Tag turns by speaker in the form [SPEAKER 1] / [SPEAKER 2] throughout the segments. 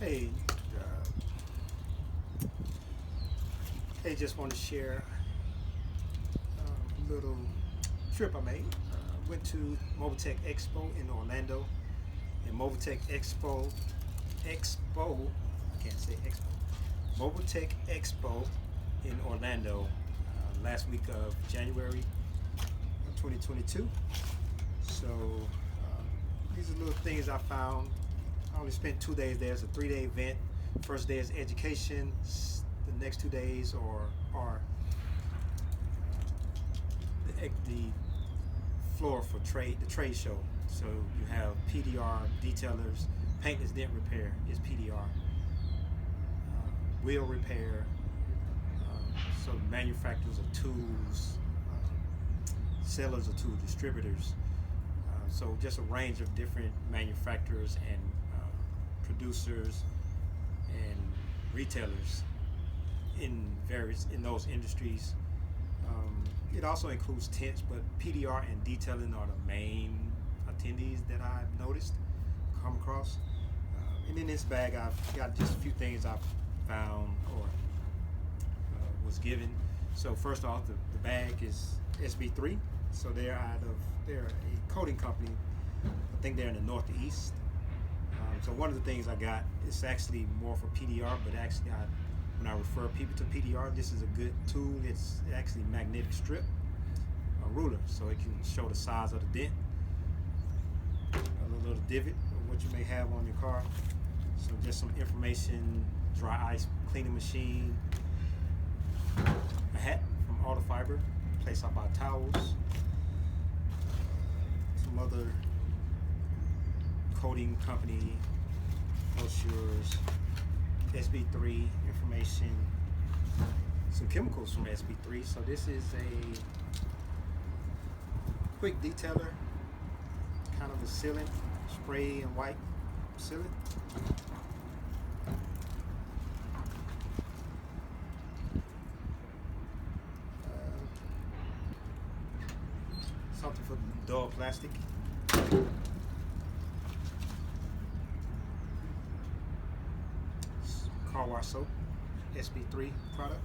[SPEAKER 1] Hey, just want to share a little trip I made. Went to Mobile Tech Expo in Orlando. And Mobile Tech Expo, I can't say Expo. Mobile Tech Expo in Orlando last week of January 2022. So these are little things I found. I only spent 2 days there. It's a 3-day event. First day is education. The next 2 days are the floor for the trade show. So you have PDR detailers, Paintless Dent Repair is PDR, wheel repair, so manufacturers of tools, sellers of tools, distributors. So just a range of different manufacturers and producers and retailers in those industries. It also includes tents, but PDR and detailing are the main attendees that I've noticed, come across. And in this bag, I've got just a few things I've found or was given. So first off, the bag is SB3. So they're a coating company. I think they're in the Northeast. So one of the things I got is actually more for PDR, but actually when I refer people to PDR, this is a good tool. It's actually a magnetic strip, a ruler, so it can show the size of the dent, a little divot, or what you may have on your car. So just some information, dry ice cleaning machine, a hat from Auto Fiber, place I buy towels, some other coating company brochures, SB3 information, some chemicals from SB3. So this is a quick detailer, kind of a sealant, spray and wipe sealant. Something for dull plastic. Car wash soap, SB3 product.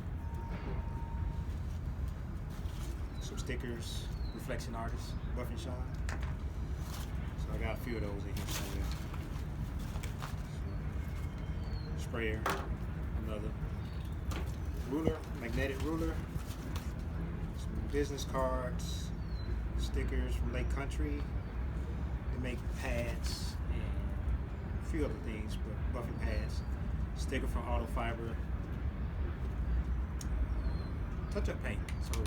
[SPEAKER 1] Some stickers, reflection artist, buff and shine. So I got a few of those in here somewhere. So, sprayer, another ruler, magnetic ruler, some business cards, stickers from Lake Country. They make pads and a few other things, but buffing pads. Sticker from Auto Fiber. Touch-up paint. So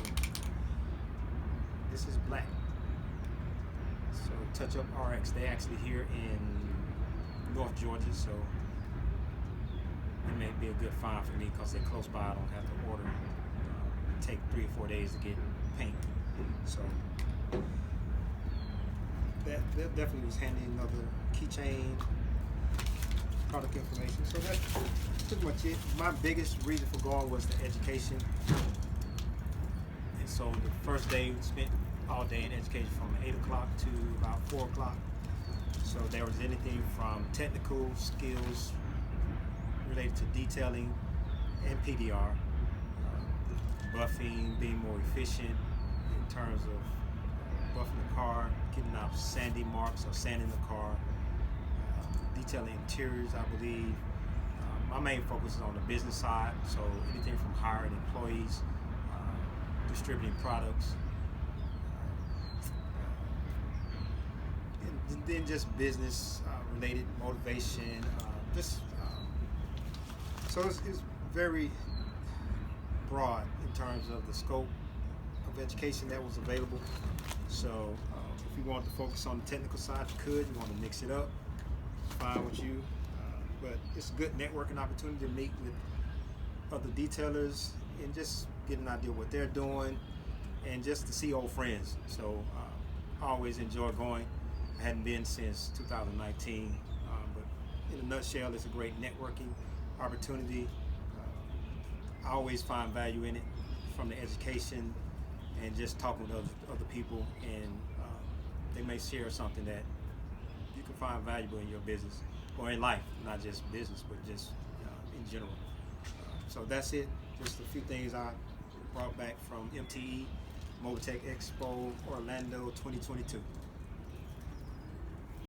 [SPEAKER 1] this is black. So Touch-up RX. They actually here in North Georgia, so it may be a good find for me because they're close by. I don't have to order. It take 3 or 4 days to get paint. So that definitely was handy. Another keychain. Product information. So that's pretty much it. My biggest reason for going was the education. And so the first day we spent all day in education from 8 o'clock to about 4 o'clock. So there was anything from technical skills related to detailing and PDR, buffing, being more efficient in terms of buffing the car, getting out sandy marks or sanding the car, detailing interiors, I believe. My main focus is on the business side, so anything from hiring employees, distributing products, and then just business related motivation. So it's very broad in terms of the scope of education that was available. So if you wanted to focus on the technical side, you could. You want to mix it up, fine with you, but it's a good networking opportunity to meet with other detailers and just get an idea of what they're doing and just to see old friends. So I always enjoy going. I hadn't been since 2019, but in a nutshell, it's a great networking opportunity. I always find value in it, from the education and just talking with other people, and they may share something that you can find find valuable in your business or in life, not just business, but just in general. So that's it. Just a few things I brought back from MTE Mobile Tech Expo Orlando 2022.